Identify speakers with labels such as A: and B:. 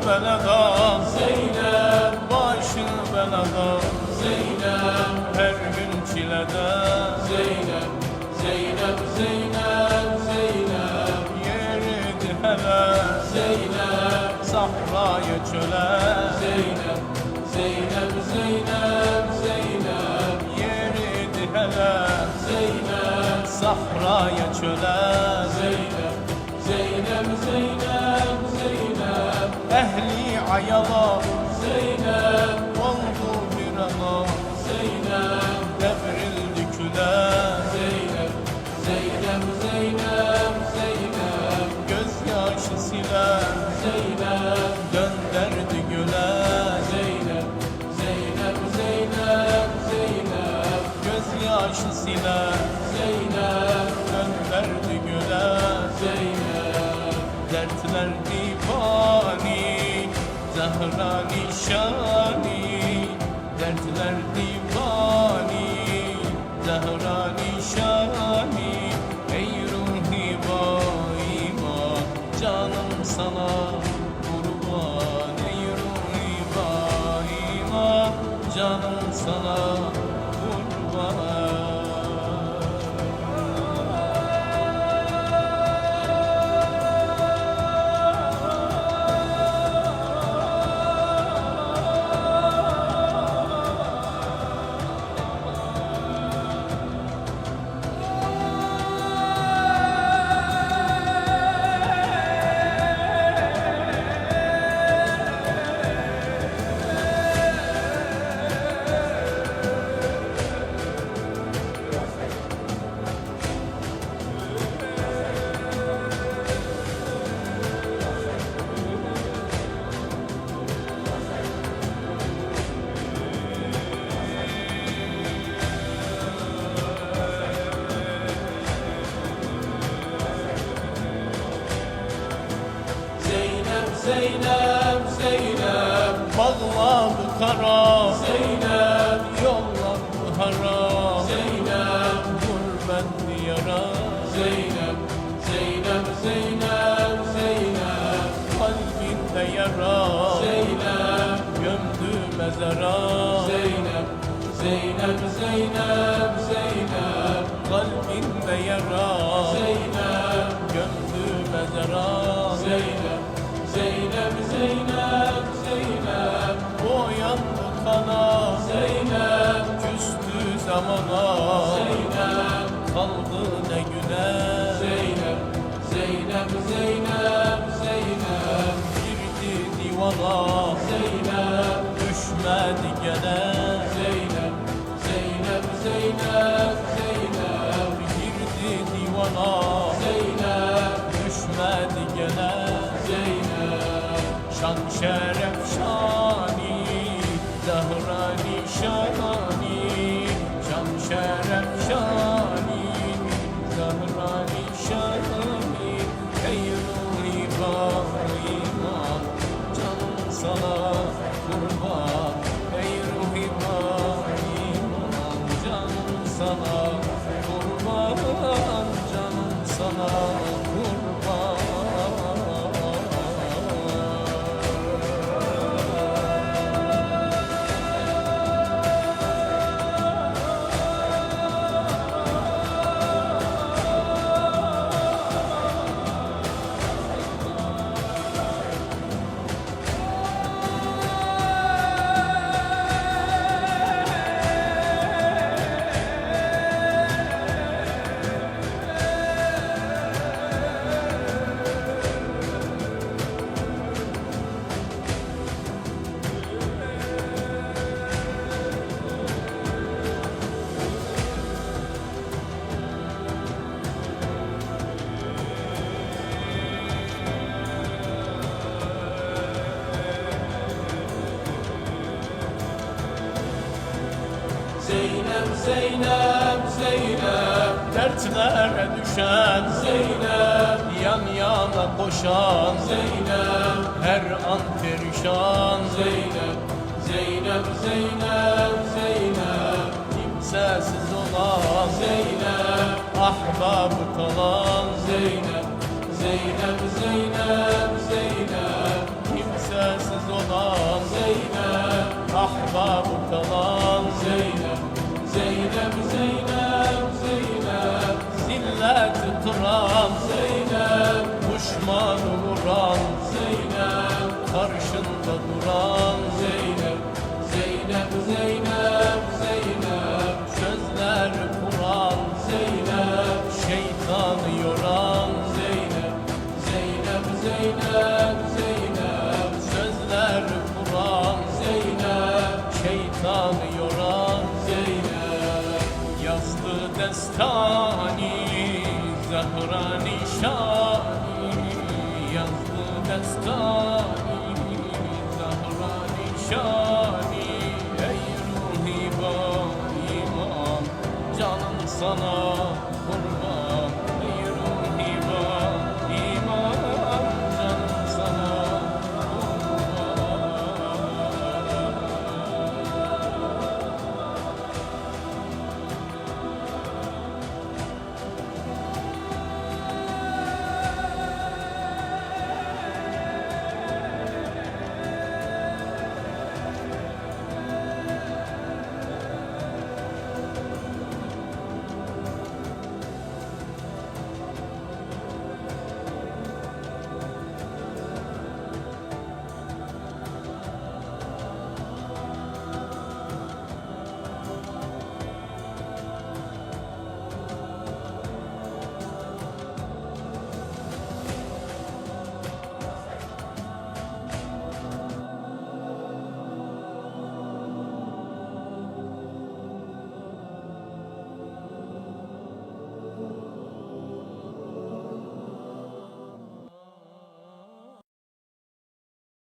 A: belada Zeynep, başı belada Zeynep, her gün çilede Zeynep, Zeynep, Zeynep, Zeynep, yeridi hele Zeynep, sahraya çöle Zeynep, Zeynep, Zeynep, Zeynep, yeridi hele Zeynep, sahraya çöle Zeynep, Zeynep, Zeynep, Zeynep, ehli ayala Zeynep, oldu bir ana Zeynep, devrildi küle Zeynep, Zeynep, Zeynep, Zeynep, gözyaşı siler Zeynep, gönderdi göle Zeynep, Zeynep, Zeynep, Zeynep, gözyaşı siler Zeynep, gönderdi göle Zeynep, dertler divani Zahra nişani, dertler divani Zahra nişani, ey ruhi baima canım sana kurban, ey ruhi baima canım sana kurban. Zeynep, Zeynep, bağladı kara Zeynep, yolladı hara Zeynep, gurbet diyara Zeynep, Zeynep, Zeynep, Zeynep, kalbinde yara Zeynep, gömdü mezara Zeynep, Zeynep, Zeynep, Zeynep, kalbinde yara Zeynep, gömdü mezara Zeynep, Zeynep, Zeynep, Zeynep, boyandı kana Zeynep, küstü zamana Zeynep, kaldı ne güne Zeynep, Zeynep, Zeynep, Zeynep, girdi divana Zeynep, düşmedi gene Zeynep, Zeynep, Zeynep, Zeynep, girdi divana Zeynep, düşmedi gene şan şeref şani, Zahra nişani, şan şeref şani, Zahra nişani, ey ruhi baima canım sana kurban, ey ruhi baima canım sana kurban, canım sana kurban. Zeynep, Zeynep, Zeynep, dertlere düşen Zeynep, yan yana koşan Zeynep, her an perişan Zeynep, Zeynep, Zeynep, Zeynep, kimsesiz olan Zeynep, ahbabı kalan Zeynep, Zeynep, Zeynep, Zeynep, kimsesiz Zeynep, Zeynep, sözler Kur'an, Zeynep, şeytan yoran, Zeynep, yazdı destani, Zahra nişani, yazdı destani, Zahra nişani.